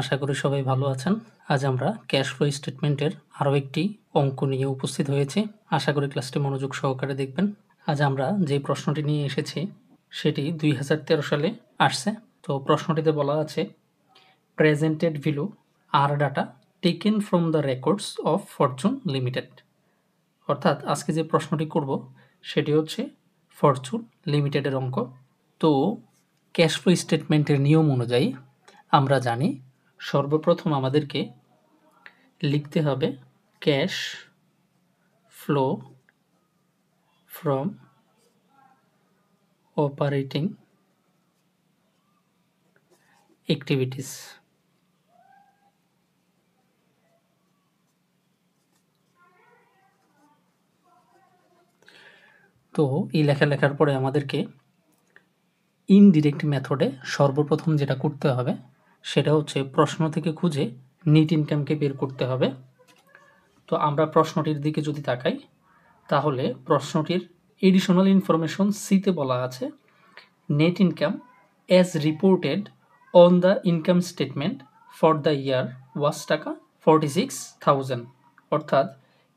আশা করি সবাই ভালো আছেন। আজ আমরা ক্যাশ ফ্লো স্টেটমেন্টের আরও একটি অঙ্ক নিয়ে উপস্থিত হয়েছি। আশা করি ক্লাসটি মনোযোগ সহকারে দেখবেন। আজ আমরা যে প্রশ্নটি নিয়ে এসেছি সেটি 2013 সালে আসছে। তো প্রশ্নটিতে বলা আছে প্রেজেন্টেড ভ্যালু আর data taken from the records of Fortune limited. অর্থাৎ আজকে যে প্রশ্নটি করব সেটি হচ্ছে ফরচুন লিমিটেডের অঙ্ক। তো ক্যাশ ফ্লো স্টেটমেন্টের নিয়ম অনুযায়ী আমরা জানি সর্বপ্রথম আমাদেরকে লিখতে হবে cash flow from operating activities. তো এই লেখার পরে আমাদেরকে ইনডিরেক্ট মেথডে সর্বপ্রথম যেটা করতে হবে সেটা হচ্ছে প্রশ্ন থেকে খুঁজে নেট ইনকামকে বের করতে হবে। তো আমরা প্রশ্নটির দিকে যদি তাকাই তাহলে প্রশ্নটির এডিশনাল ইনফরমেশন সিতে বলা আছে net income as reported on the income statement for the year was টাকা 46,000। অর্থাৎ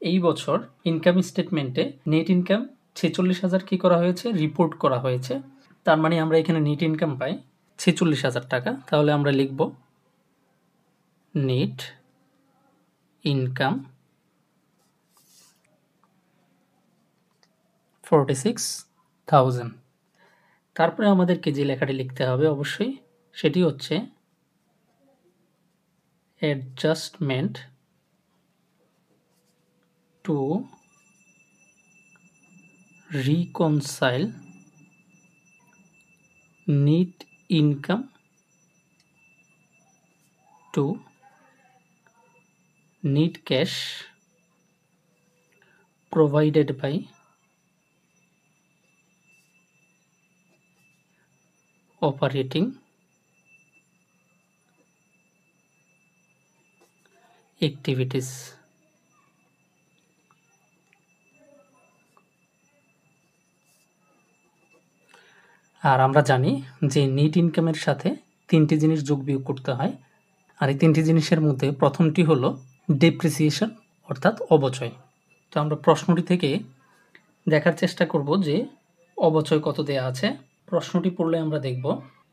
এই বছর ইনকাম স্টেটমেন্টে নেট ইনকাম 46,000 কী করা হয়েছে, রিপোর্ট করা হয়েছে। তার মানে আমরা এখানে নেট ইনকাম পাই 46,000 টাকা। তাহলে আমরা লিখব নেট ইনকাম 46,000। তারপরে আমাদেরকে যে লেখাটি লিখতে হবে অবশ্যই সেটি হচ্ছে adjustment two reconcile net income to net cash provided by operating activities। আর আমরা জানি যে নেট ইনকামের সাথে তিনটি জিনিস যোগ বিয়োগ করতে হয়। আর এই তিনটি জিনিসের মধ্যে প্রথমটি হলো ডেপ্রিসিয়েশন অর্থাৎ অবচয়। তো আমরা প্রশ্নটি থেকে দেখার চেষ্টা করব যে অবচয় কত দেয়া আছে। প্রশ্নটি পড়লে আমরা দেখব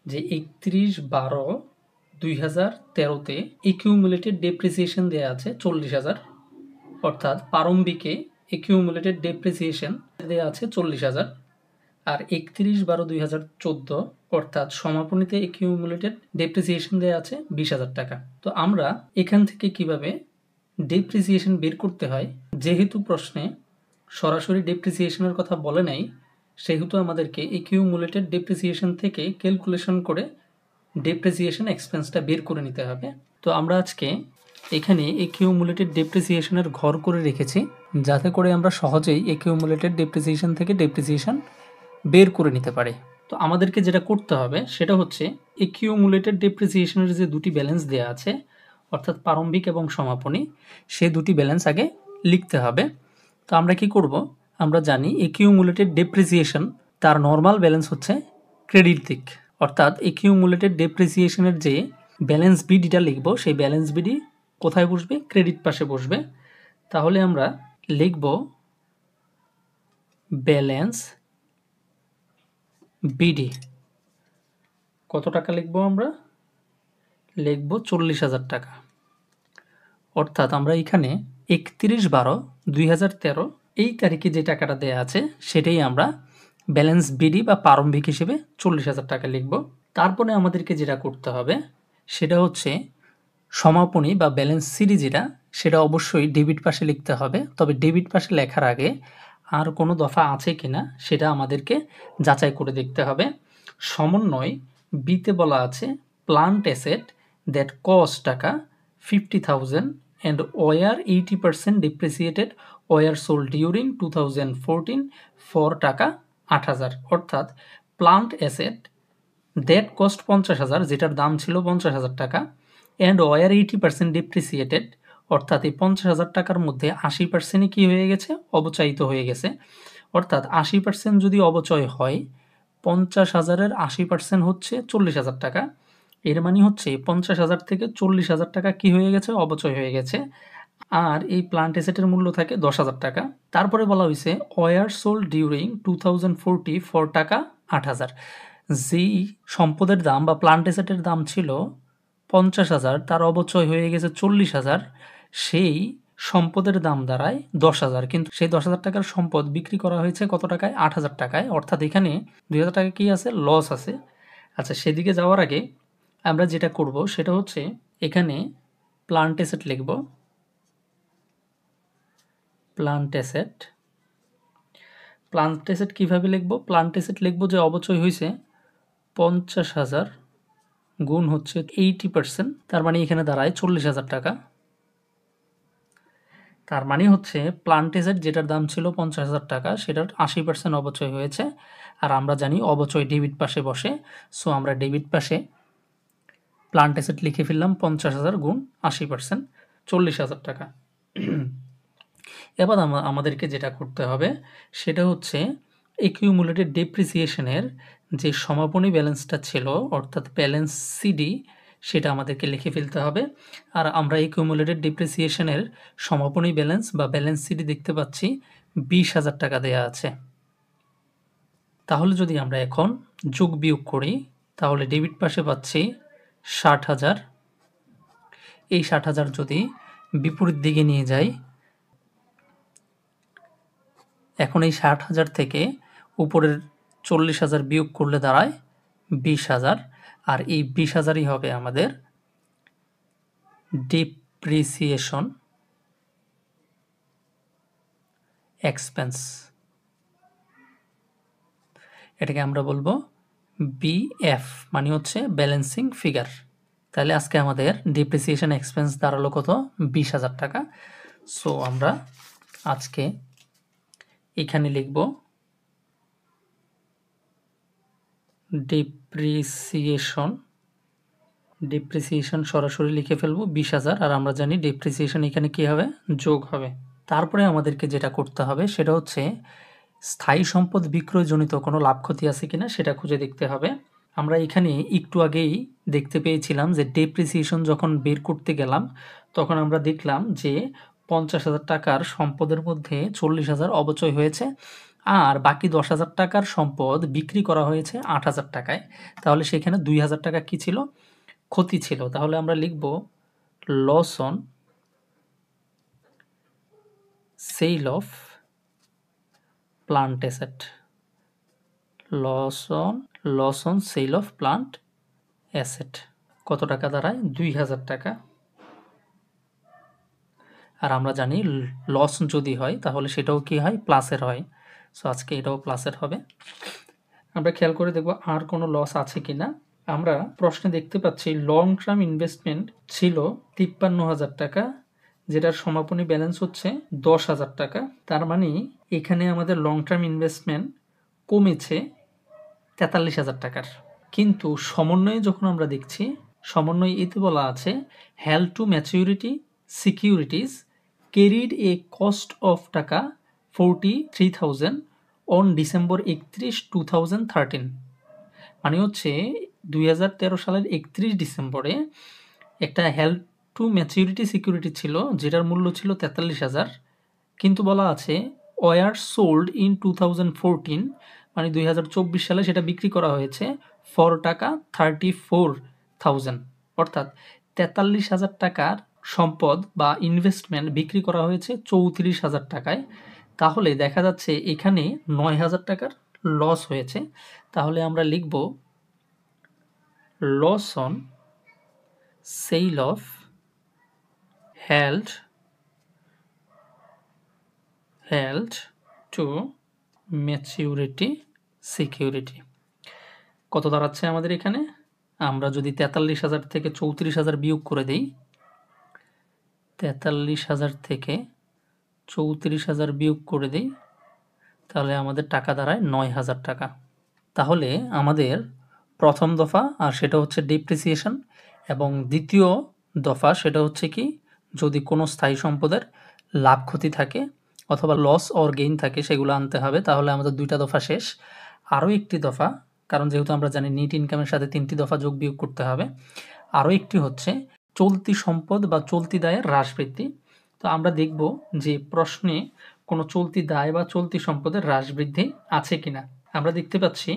যে 31/12/2013-তে একিউমুলেটেড ডেপ্রিসিয়েশন দেয়া আছে 40,000। অর্থাৎ প্রারম্ভিকে একিউমুলেটেড ডেপ্রিসিয়েশন দেয়া আছে 40,000। আর 31/12/2014 অর্থাৎ সমাপনীতে একিউমুলেটেড ডেপ্রিসিয়েশন দেয়া আছে 20,000 টাকা। তো আমরা এখান থেকে কিভাবে ডেপ্রিসিয়েশন বের করতে হয়, যেহেতু প্রশ্নে সরাসরি ডেপ্রিসিয়েশনের কথা বলে নাই, সেহেতু আমাদেরকে একিউমুলেটেড ডেপ্রিসিয়েশন থেকে ক্যালকুলেশন করে ডেপ্রিসিয়েশন এক্সপেন্সটা বের করে নিতে হবে। তো আমরা আজকে এখানে একিউমুলেটেড ডেপ্রিসিয়েশনের ঘর করে রেখেছি যাতে করে আমরা সহজেই একিউমুলেটেড ডেপ্রিসিয়েশন থেকে ডেপ্রিসিয়েশন বের করে নিতে পারি। তো আমাদেরকে যেটা করতে হবে সেটা হচ্ছে একিউমুলেটেড ডেপ্রিসিয়েশনের যে দুটি ব্যালেন্স দেওয়া আছে অর্থাৎ প্রারম্ভিক এবং সমাপনী, সে দুটি ব্যালেন্স আগে লিখতে হবে। তো আমরা কি করব, আমরা জানি একিউমুলেটেড ডেপ্রিসিয়েশন তার নর্মাল ব্যালেন্স হচ্ছে ক্রেডিট দিক। অর্থাৎ একিউমুলেটেড ডেপ্রিসিয়েশনের যে ব্যালেন্স বিডিটা লিখব সেই ব্যালেন্স বিডি কোথায় বসবে, ক্রেডিট পাশে বসবে। তাহলে আমরা লিখব ব্যালেন্স বিডি কত টাকা লিখব, আমরা লিখব 40,000 টাকা। অর্থাৎ আমরা এখানে 31/12/2013 এই তারিখে যে টাকাটা দেয়া আছে সেটাই আমরা ব্যালেন্স বিডি বা প্রারম্ভিক হিসেবে 40,000 টাকা লিখব। তারপরে আমাদেরকে যেটা করতে হবে সেটা হচ্ছে সমাপনী বা ব্যালেন্স সিডি যেটা, সেটা অবশ্যই ডেবিট পাশে লিখতে হবে। তবে ডেবিট পাশে লেখার আগে আর কোনো দফা আছে কিনা সেটা আমাদেরকে যাচাই করে দেখতে হবে। সমন্বয় বিতে বলা আছে প্লান্ট অ্যাসেট দ্যাট কস্ট টাকা 50,000 and were 80% depreciated were sold during 2014 for টাকা 8,000। অর্থাৎ প্লান্ট অ্যাসেট দ্যাট কস্ট 50,000, যেটার দাম ছিল 50,000 টাকা, অ্যান্ড ওয়ার 80% ডিপ্রিসিয়েটেড, অর্থাৎ এই 50,000 টাকার মধ্যে 80%ই কী হয়ে গেছে, অবচয়িত হয়ে গেছে। অর্থাৎ 80% যদি অবচয় হয়, 50,000-এর 80% হচ্ছে 40,000 টাকা। এর মানে হচ্ছে 50,000 থেকে 40,000 টাকা কি হয়ে গেছে, অপচয় হয়ে গেছে। আর এই প্লান্ট অ্যাসেটের মূল্য থাকে 10,000 টাকা। তারপরে বলা হয়েছে ওয়ার সোল্ড ডিউরিং 2040 ফর টাকা 8,000। যেই সম্পদের দাম বা প্লান্ট অ্যাসেটের দাম ছিল 50,000, তার অপচয় হয়ে গেছে 40,000, সেই সম্পদের দাম দাঁড়ায় 10,000, কিন্তু সেই 10,000 টাকার সম্পদ বিক্রি করা হয়েছে কত টাকায়, 8,000 টাকায়। অর্থাৎ এখানে 2,000 টাকা কি আছে, লস আছে। আচ্ছা, সেদিকে যাওয়ার আগে আমরা যেটা করব সেটা হচ্ছে এখানে প্লান্ট অ্যাসেট লিখব। প্লান্ট অ্যাসেট কীভাবে লিখব? প্লান্ট অ্যাসেট লিখব যে অপচয় হয়েছে 50,000 গুণ হচ্ছে 80%, তার মানে এখানে দাঁড়ায় 40,000 টাকা। তার মানে হচ্ছে প্লান্ট অ্যাসেট যেটার দাম ছিল 50,000 টাকা, সেটার 80% অপচয় হয়েছে। আর আমরা জানি অপচয় ডেবিট পাশে বসে, সো আমরা ডেবিট পাশে প্লান্ট অ্যাসেট লিখে ফেললাম 50,000 গুণ 80%, 40,000 টাকা। এবার আমাদেরকে যেটা করতে হবে সেটা হচ্ছে একিউমুলেটেড ডেপ্রিসিয়েশনের যে সমাপনী ব্যালেন্সটা ছিল, অর্থাৎ ব্যালেন্স সিডি, সেটা আমাদেরকে লিখে ফেলতে হবে। আর আমরা একিউমুলেটেড ডেপ্রিসিয়েশনের সমাপনী ব্যালেন্স বা ব্যালেন্স সিডি দেখতে পাচ্ছি 20,000 টাকা দেয়া আছে। তাহলে যদি আমরা এখন যোগ বিয়োগ করি তাহলে ডেবিট পাশে পাচ্ছি 60,000। এই 60,000 যদি বিপরীত দিকে নিয়ে যাই, এখন এই 60,000 থেকে উপরের 40,000 বিয়োগ করলে দাঁড়ায় 20,000, আর এই 20,000ই হবে আমাদের ডিপ্রিসিয়েশন এক্সপেন্স। এটাকে আমরা বলবো বিএফ, মানে হচ্ছে ব্যালেন্সিং ফিগার। তাহলে আজকে আমাদের ডিপ্রিসিয়েশন এক্সপেন্স দাঁড়ালো কত, 20,000 টাকা। সো আমরা আজকে এখানে লিখব ডিপ্রিসিয়েশন সরাসরি লিখে ফেলবো 20,000, আর আমরা জানি ডিপ্রিসিয়েশন এখানে কি হবে, যোগ হবে। তারপরে আমাদেরকে যেটা করতে হবে সেটা হচ্ছে স্থায়ী সম্পদ বিক্রয়জনিত কোনো লাভ ক্ষতি আছে কিনা সেটা খুঁজে দেখতে হবে। আমরা এখানে একটু আগেই দেখতে পেয়েছিলাম যে ডেপ্রিসিয়েশন যখন বের করতে গেলাম তখন আমরা দেখলাম যে 50,000 টাকার সম্পদের মধ্যে 40,000 অপচয় হয়েছে, আর বাকি 10,000 টাকার সম্পদ বিক্রি করা হয়েছে 8,000 টাকায়। তাহলে সেখানে 2,000 টাকা কি ছিল, ক্ষতি ছিল। তাহলে আমরা লিখব loss on sale of plant asset. Loss on sale of plant asset কত টাকা দাঁড়ায়, 2,000 টাকা। আর আমরা জানি লস যদি হয় তাহলে সেটাও কি হয়, প্লাসের হয়। সো আজকে এটাও প্লাসের হবে। আমরা খেয়াল করে দেখব আর কোনো লস আছে কিনা। আমরা প্রশ্নে দেখতে পাচ্ছি লং টার্ম ইনভেস্টমেন্ট ছিল 53,000 টাকা, যেটার সমাপনী ব্যালেন্স হচ্ছে 10,000 টাকা। তার মানে এখানে আমাদের লং টার্ম ইনভেস্টমেন্ট কমেছে 43,000 টাকার। কিন্তু সমন্বয়ে যখন আমরা দেখছি, সমন্বয় এতে বলা আছে held to maturity securities carried a cost of টাকা 43,000 অন ডিসেম্বর 31, 2013। মানে হচ্ছে 2013 সালের 31 ডিসেম্বরে একটা হেল্ড টু ম্যাচিউরিটি সিকিউরিটি ছিল যেটার মূল্য ছিল 43,000, কিন্তু বলা আছে ওয়ার সোল্ড ইন 2014, মানে 2024 সালে সেটা বিক্রি করা হয়েছে ফর টাকা 34,000। অর্থাৎ 43,000 টাকার সম্পদ বা ইনভেস্টমেন্ট বিক্রি করা হয়েছে 34,000 টাকায়। তাহলে দেখা যাচ্ছে এখানে 9,000 টাকার লস হয়েছে। তাহলে আমরা লিখব loss on sale of held to maturity security. কত দাঁড়াচ্ছে আমাদের এখানে, আমরা যদি 43,000 থেকে 34,000 বিয়োগ করে দিই, 43,000 থেকে 34,000 বিয়োগ করে দিই, তাহলে আমাদের টাকা দাঁড়ায় 9,000 টাকা। তাহলে আমাদের প্রথম দফা আর সেটা হচ্ছে ডিপ্রিসিয়েশন, এবং দ্বিতীয় দফা সেটা হচ্ছে কি, যদি কোনো স্থায়ী সম্পদের লাভ ক্ষতি থাকে অথবা লস অর গেইন থাকে সেগুলো আনতে হবে। তাহলে আমাদের দুইটা দফা শেষ। আরও একটি দফা কারণ যেহেতু আমরা জানি নেট ইনকামের সাথে ৩টি দফা যোগ বিয়োগ করতে হবে। আরও একটি হচ্ছে চলতি সম্পদ বা চলতি দায়ের হ্রাস বৃদ্ধি। তো আমরা দেখব যে প্রশ্নে কোনো চলতি দায় বা চলতি সম্পদের হ্রাস বৃদ্ধি আছে কিনা। আমরা দেখতে পাচ্ছি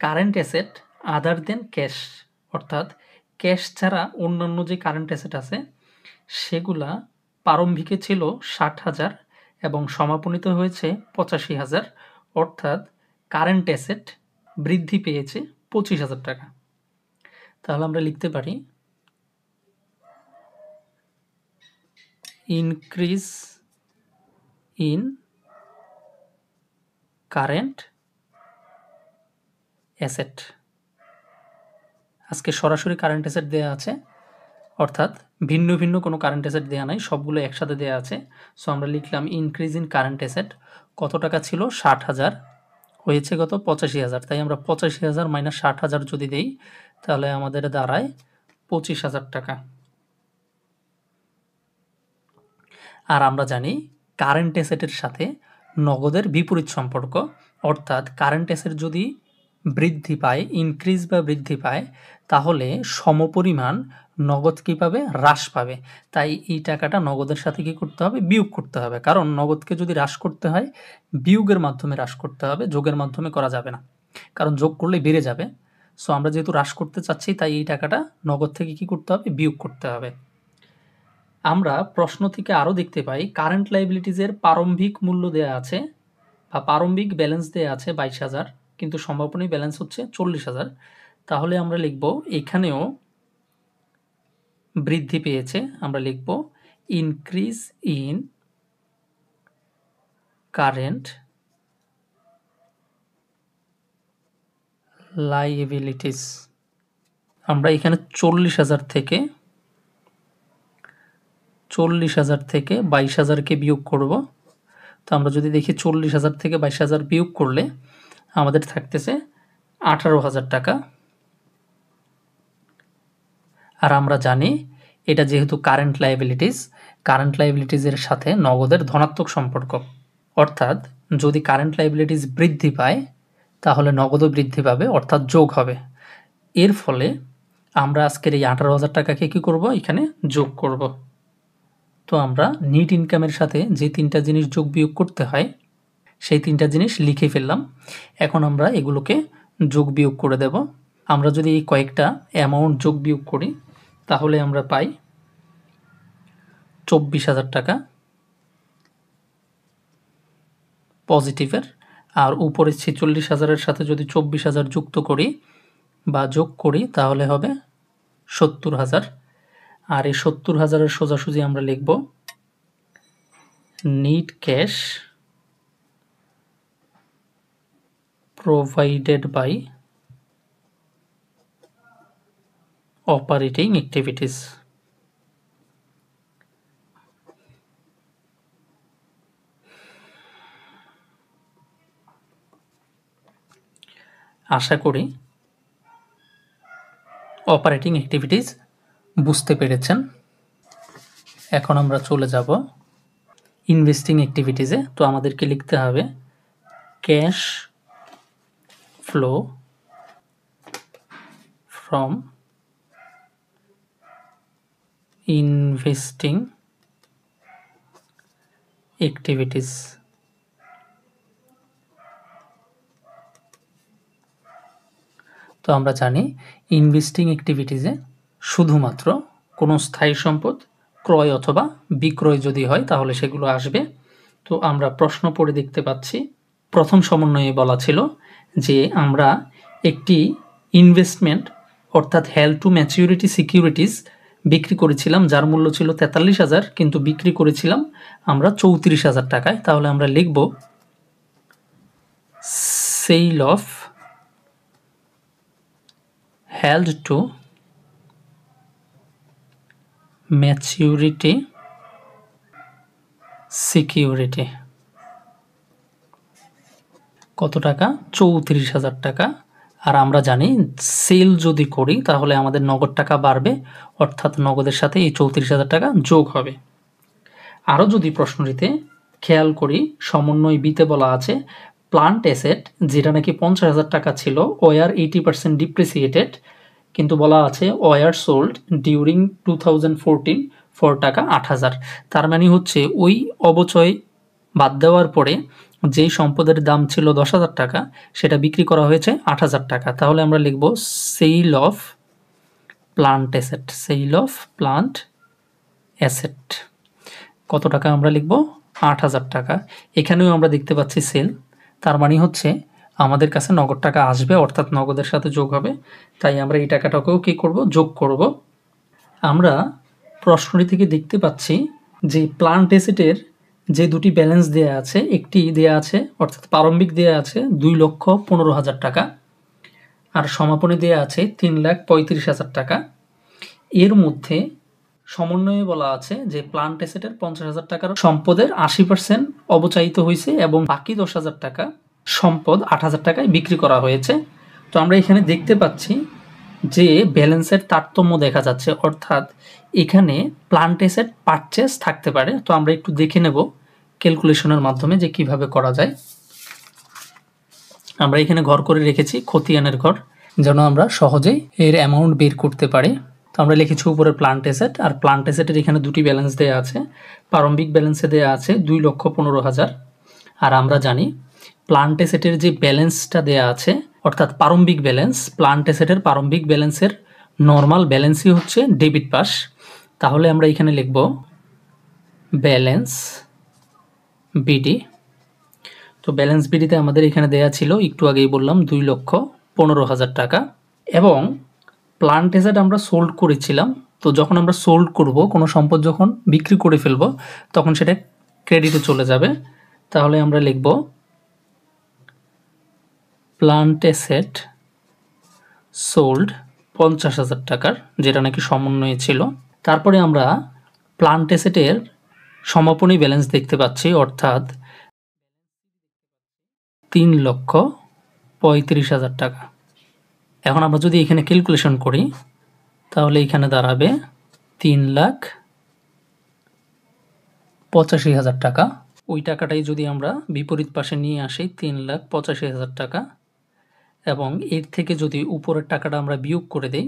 কারেন্ট অ্যাসেট আদার দেন ক্যাশ, অর্থাৎ ক্যাশ ছাড়া অন্যান্য যে কারেন্ট অ্যাসেট আছে সেগুলা প্রারম্ভিকে ছিল ৬০,০০০ এবং সমাপনীত হয়েছে ৮৫,০০০, অর্থাৎ কারেন্ট অ্যাসেট বৃদ্ধি পেয়েছে ২৫,০০০ টাকা। তাহলে আমরা লিখতে পারি ইনক্রিজ ইন কারেন্ট অ্যাসেট। আজকে সরাসরি কারেন্ট অ্যাসেট দেওয়া আছে, অর্থাৎ ভিন্ন ভিন্ন কোনো কারেন্ট অ্যাসেট দেওয়া নাই, সবগুলো একসাথে দেওয়া আছে। সো আমরা লিখলাম ইনক্রিজ ইন কারেন্ট অ্যাসেট কত টাকা ছিল ৬০,০০০, হয়েছে কত ৮৫,০০০। তাই আমরা ৮৫,০০০ মাইনাস ৬০,০০০ যদি দেই তাহলে আমাদের দাঁড়ায় ২৫,০০০ টাকা। আর আমরা জানি কারেন্ট অ্যাসেটের সাথে নগদের বিপরীত সম্পর্ক, অর্থাৎ কারেন্ট অ্যাসেট যদি বৃদ্ধি পায়, ইনক্রিজ বা বৃদ্ধি পায়, তাহলে সমপরিমাণ নগদ কী পাবে, হ্রাস পাবে। তাই এই টাকাটা নগদের সাথে কী করতে হবে, বিয়োগ করতে হবে। কারণ নগদকে যদি হ্রাস করতে হয় বিয়োগের মাধ্যমে হ্রাস করতে হবে, যোগের মাধ্যমে করা যাবে না, কারণ যোগ করলে বেড়ে যাবে। সো আমরা যেহেতু হ্রাস করতে চাচ্ছি তাই এই টাকাটা নগদ থেকে কী করতে হবে, বিয়োগ করতে হবে। আমরা প্রশ্ন থেকে আরও দেখতে পাই কারেন্ট লাইবিলিটিজের প্রারম্ভিক মূল্য দেয়া আছে বা প্রারম্ভিক ব্যালেন্স দেয়া আছে ২২,০০০, কিন্তু সমাপনী ব্যালেন্স হচ্ছে ৪০,০০০। তাহলে আমরা লিখব এখানেও বৃদ্ধি পেয়েছে, আমরা লিখব ইনক্রিজ ইন কারেন্ট লাইবিলিটিস। আমরা এখানে ৪০,০০০ থেকে ২২,০০০কে বিয়োগ করব। তো আমরা যদি দেখি ৪০,০০০ থেকে ২২,০০০ বিয়োগ করলে আমাদের থাকতেছে ১৮,০০০ টাকা। আর আমরা জানি এটা যেহেতু কারেন্ট লাইবিলিটিজের সাথে নগদের ধনাত্মক সম্পর্ক, অর্থাৎ যদি কারেন্ট লাইবিলিটিস বৃদ্ধি পায় তাহলে নগদও বৃদ্ধি পাবে, অর্থাৎ যোগ হবে। এর ফলে আমরা আজকের এই ১৮,০০০ টাকাকে কী করব, এখানে যোগ করব। তো আমরা নেট ইনকামের সাথে যে ৩টা জিনিস যোগ বিয়োগ করতে হয় সেই 3টা জিনিস লিখে ফেললাম। এখন আমরা এগুলোকে যোগ বিয়োগ করে দেব। আমরা যদি এই কয়েকটা অ্যামাউন্ট যোগ বিয়োগ করি তাহলে আমরা পাই ২৪,০০০ টাকা পজিটিভের, আর উপরে ৪৬,০০০-এর সাথে যদি ২৪,০০০ যুক্ত করি বা যোগ করি তাহলে হবে ৭০,০০০। আর এই ৭০,০০০-এর সোজাসুজি আমরা লিখব net cash provided by operating activities। আশা করি অপারেটিং অ্যাক্টিভিটিস বুঝতে পেরেছেন। এখন আমরা চলে যাব ইনভেস্টিং অ্যাক্টিভিটিসে। তো আমাদেরকে লিখতে হবে cash flow from investing activities. তো আমরা জানি ইনভেস্টিং অ্যাক্টিভিটিসে শুধুমাত্র কোনো স্থায়ী সম্পদ ক্রয় অথবা বিক্রয় যদি হয় তাহলে সেগুলো আসবে। তো আমরা প্রশ্ন পড়ে দেখতে পাচ্ছি প্রথম সমন্বয়ে বলা ছিল যে আমরা একটি ইনভেস্টমেন্ট অর্থাৎ হেল্ড টু ম্যাচিউরিটি সিকিউরিটিস বিক্রি করেছিলাম যার মূল্য ছিল ৪৩,০০০, কিন্তু বিক্রি করেছিলাম আমরা ৩৪,০০০ টাকায়। তাহলে আমরা লিখব sale of held to maturity security কত টাকা, ৩৪,০০০ টাকা। আর আমরা জানি সেল যদি করি তাহলে আমাদের নগদ টাকা বাড়বে, অর্থাৎ নগদের সাথে এই ৩৪,০০০ টাকা যোগ হবে। আরও যদি প্রশ্নটিতে খেয়াল করি সমন্বয় বিতে বলা আছে প্লান্ট অ্যাসেট যেটা নাকি 50,000 টাকা ছিল ওয়ার 80% ডিপ্রিসিয়েটেড, কিন্তু বলা আছে ওয়ার সোল্ড ডিউরিং 2014 ফর টাকা 8,000। তার মানে হচ্ছে ওই অবচয় বাদ দেওয়ার পরে যেই সম্পদের দাম ছিল 10,000 টাকা সেটা বিক্রি করা হয়েছে 8,000 টাকা। তাহলে আমরা লিখব sale of plant asset, sale of plant asset কত টাকা আমরা লিখব 8,000 টাকা। এখানেও আমরা দেখতে পাচ্ছি সেল, তার মানে হচ্ছে আমাদের কাছে নগদ টাকা আসবে, অর্থাৎ নগদের সাথে যোগ হবে, তাই আমরা এই টাকাটাকেও কী করব, যোগ করব। আমরা প্রশ্নটি থেকে দেখতে পাচ্ছি যে প্লান্ট অ্যাসেটের যে দুটি ব্যালেন্স দেয়া আছে, একটি দেয়া আছে অর্থাৎ প্রারম্ভিক দেয়া আছে 2,15,000 টাকা আর সমাপনী দেয়া আছে 3,35,000 টাকা। এর মধ্যে সমন্বয়ে বলা আছে যে প্লান্ট অ্যাসেটের 50,000 টাকার সম্পদের 80% অবচায়িত হয়েছে এবং বাকি 10,000 টাকা সম্পদ 8,000 টাকায় বিক্রি করা হয়েছে। তো আমরা এখানে দেখতে পাচ্ছি যে ব্যালেন্সের তারতম্য দেখা যাচ্ছে, অর্থাৎ এখানে প্লান্ট অ্যাসেট পারচেজ থাকতে পারে। তো আমরা একটু দেখে নেব ক্যালকুলেশনের মাধ্যমে যে কিভাবে করা যায়। আমরা এখানে ঘর করে রেখেছি খতিয়ানের ঘর, যেন আমরা সহজেই এর অ্যামাউন্ট বের করতে পারি। তো আমরা লিখেছি উপরে প্লান্ট অ্যাসেট, আর প্লান্ট অ্যাসেটের এখানে দুটি ব্যালেন্স দেওয়া আছে। প্রারম্ভিক ব্যালেন্সে দেওয়া আছে 2,15,000, আর আমরা জানি প্লান্ট অ্যাসেটের যে ব্যালেন্সটা দেওয়া আছে অর্থাৎ প্রারম্ভিক ব্যালেন্স, প্লান্ট অ্যাসেটের প্রারম্ভিক ব্যালেন্সের নর্মাল ব্যালেন্সই হচ্ছে ডেবিট পাস। তাহলে আমরা এখানে লিখব ব্যালেন্স বিডি। তো ব্যালেন্স বিডিতে আমাদের এখানে দেয়া ছিল একটু আগেই বললাম 2,15,000 টাকা, এবং প্লান্ট অ্যাসেট আমরা সোল্ড করেছিলাম। তো যখন আমরা সোল্ড করব, কোনো সম্পদ যখন বিক্রি করে ফেলব তখন সেটা ক্রেডিটে চলে যাবে। তাহলে আমরা লিখব প্লান্ট অ্যাসেট সোল্ড 50,000 টাকার, যেটা নাকি সমন্বয়ে ছিল। তারপরে আমরা প্লান্ট অ্যাসেটের সমাপনী ব্যালেন্স দেখতে পাচ্ছি, অর্থাৎ 3,35,000 টাকা। এখন আমরা যদি এখানে ক্যালকুলেশন করি তাহলে এখানে দাঁড়াবে 3,85,000 টাকা। ওই টাকাটাই যদি আমরা বিপরীত পাশে নিয়ে আসি 3,85,000 টাকা, এবং এর থেকে যদি উপরের টাকাটা আমরা বিয়োগ করে দেই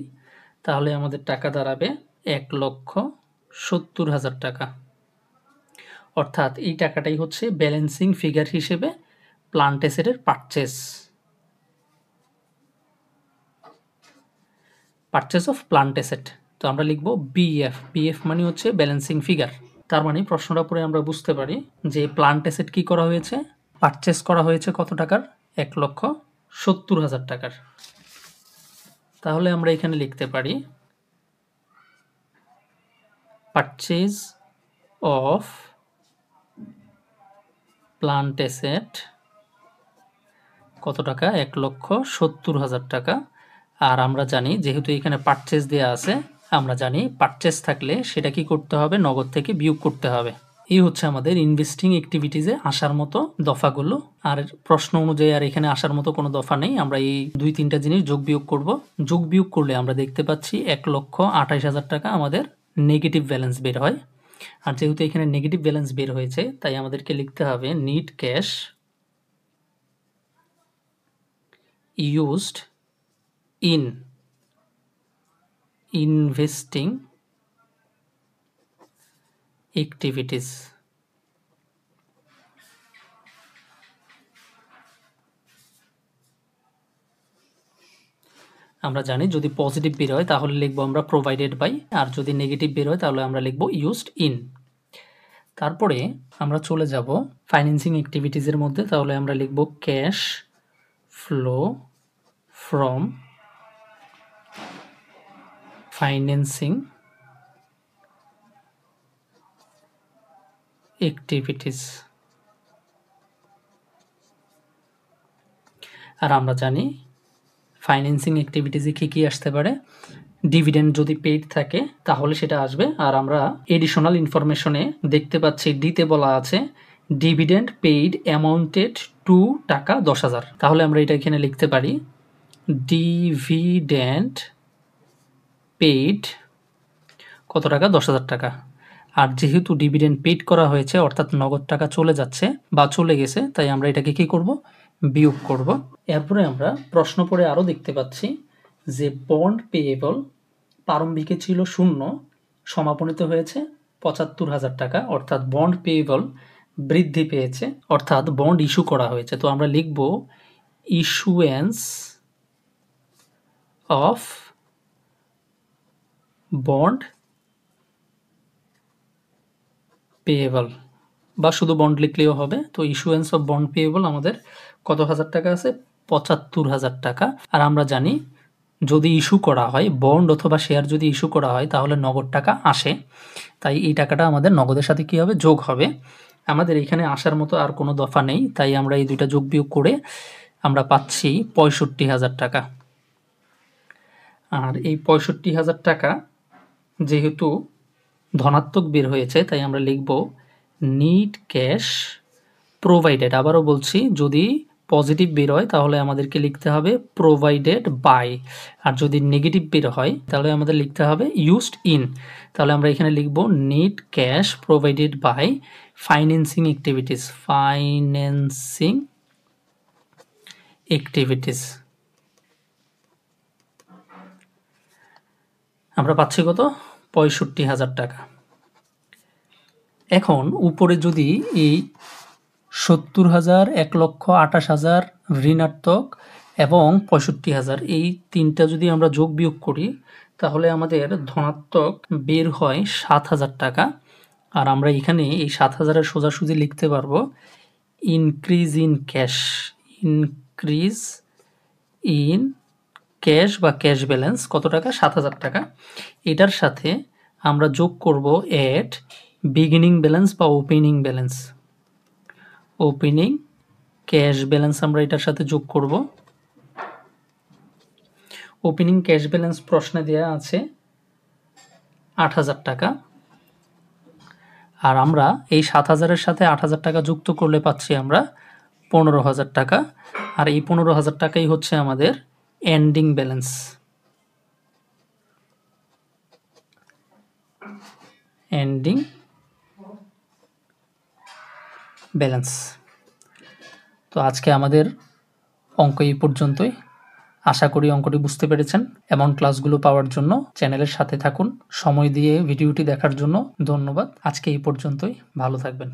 তাহলে আমাদের টাকা দাঁড়াবে 1,70,000 টাকা। অর্থাৎ এই টাকাটাই হচ্ছে ব্যালেন্সিং ফিগার হিসেবে প্লান্ট অ্যাসেটের পারচেস অফ প্লান্ট অ্যাসেট। তো আমরা লিখব বিএফ, বিএফ মানে হচ্ছে ব্যালেন্সিং ফিগার। তার মানে প্রশ্নটা পরে আমরা বুঝতে পারি যে প্লান্ট অ্যাসেট কি করা হয়েছে, পারচেস করা হয়েছে কত টাকার, 1,70,000 টাকার। তাহলে আমরা এখানে লিখতে পারি পারচেজ অফ প্লান্ট অ্যাসেট কত টাকা, 1,70,000 টাকা। আর আমরা জানি যেহেতু এখানে পারচেজ দেওয়া আছে, আমরা জানি পারচেজ থাকলে সেটা কি করতে হবে, নগদ থেকে বিয়োগ করতে হবে। এই হচ্ছে আমাদের ইনভেস্টিং অ্যাক্টিভিটিসে আসার মতো দফাগুলো। আর প্রশ্ন অনুযায়ী আর এখানে আসার মতো কোনো দফা নেই। আমরা এই 2-3টা জিনিস যোগ বিয়োগ করব। যোগ বিয়োগ করলে আমরা দেখতে পাচ্ছি 1,28,000 টাকা আমাদের নেগেটিভ ব্যালেন্স বের হয়। আর যেহেতু এখানে নেগেটিভ ব্যালেন্স বের হয়েছে তাই আমাদেরকে লিখতে হবে net cash used in investing activities। আমরা জানি যদি পজিটিভ বের হয় তাহলে লিখবো আমরা প্রোভাইডেড বাই, আর যদি নেগেটিভ বের হয় তাহলে আমরা লিখবো ইউজড ইন। তারপরে আমরা চলে যাব ফাইন্যান্সিং অ্যাক্টিভিটিসের মধ্যে। তাহলে আমরা লিখবো cash flow from financing activities. আর আমরা জানি ফাইন্যান্সিং অ্যাক্টিভিটিসে কী কী আসতে পারে, ডিভিডেন্ড যদি পেইড থাকে তাহলে সেটা আসবে। আর আমরা এডিশনাল ইনফরমেশনে দেখতে পাচ্ছি ডিতে বলা আছে ডিভিডেন্ড পেইড অ্যামাউন্টেড টু টাকা 10,000। তাহলে আমরা এটা এখানে লিখতে পারি ডিভিডেন্ড পেইড কত টাকা, 10,000 টাকা। আর যেহেতু ডিভিডেন্ড পেড করা হয়েছে অর্থাৎ নগদ টাকা চলে যাচ্ছে বা চলে গেছে, তাই আমরা এটাকে কি করব, বিয়োগ করব। এরপরে আমরা প্রশ্ন পড়ে আরও দেখতে পাচ্ছি যে বন্ড পেয়েবল প্রারম্ভিকে ছিল 0, সমাপনীত হয়েছে ৭৫,০০০ টাকা, অর্থাৎ বন্ড পেয়েবল বৃদ্ধি পেয়েছে, অর্থাৎ বন্ড ইস্যু করা হয়েছে। তো আমরা লিখব ইস্যুয়েন্স অফ বন্ড পেয়েবল, বা শুধু বন্ড লিখলেও হবে। তো ইস্যুয়েন্স অফ বন্ড পেয়েবল আমাদের কত হাজার টাকা আছে, ৭৫,০০০ টাকা। আর আমরা জানি যদি ইস্যু করা হয় বন্ড অথবা শেয়ার যদি ইস্যু করা হয় তাহলে নগদ টাকা আসে, তাই এই টাকাটা আমাদের নগদের সাথে কী হবে, যোগ হবে। আমাদের এখানে আসার মতো আর কোনো দফা নেই, তাই আমরা এই দুইটা যোগ বিয়োগ করে আমরা পাচ্ছি ৬৫,০০০ টাকা। আর এই ৬৫,০০০ টাকা যেহেতু ধনাত্মক বের হয়েছে, তাই আমরা লিখব নিট ক্যাশ প্রোভাইডেড। আবারও বলছি, যদি পজিটিভ বের হয় তাহলে আমাদেরকে লিখতে হবে প্রোভাইডেড বাই, আর যদি নেগেটিভ বের হয় তাহলে আমাদের লিখতে হবে ইউজড ইন। তাহলে আমরা এখানে লিখব net cash provided by financing activities, financing activities. আমরা পাচ্ছি কত, ৬৫,০০০ টাকা। এখন উপরে যদি এই ৭০,০০০, ১,২৮,০০০ ঋণাত্মক এবং ৬৫,০০০ এই তিনটা যদি আমরা যোগ বিয়োগ করি তাহলে আমাদের ধনাত্মক বের হয় ৭,০০০ টাকা। আর আমরা এখানে এই ৭,০০০-এর সোজাসুজি লিখতে পারবো increase in cash, increase in cash বা ক্যাশ ব্যালেন্স কত টাকা, ৭,০০০ টাকা। এটার সাথে আমরা যোগ করব এট বিগিনিং ব্যালেন্স বা opening balance, opening cash balance আমরা এটার সাথে যোগ করব। ওপেনিং ক্যাশ ব্যালেন্স প্রশ্নে দেওয়া আছে ৮,০০০ টাকা, আর আমরা এই ৭,০০০-এর সাথে ৮,০০০ টাকা যুক্ত করলে পাচ্ছি আমরা ১৫,০০০ টাকা। আর এই ১৫,০০০ টাকাই হচ্ছে আমাদের এন্ডিং ব্যালেন্স, এন্ডিং ব্যালেন্স। তো আজকে আমাদের অঙ্ক এই পর্যন্তই। আশা করি অঙ্কটি বুঝতে পেরেছেন। এমন ক্লাসগুলো পাওয়ার জন্য চ্যানেলের সাথে থাকুন। সময় দিয়ে ভিডিওটি দেখার জন্য ধন্যবাদ। আজকে এই পর্যন্তই, ভালো থাকবেন।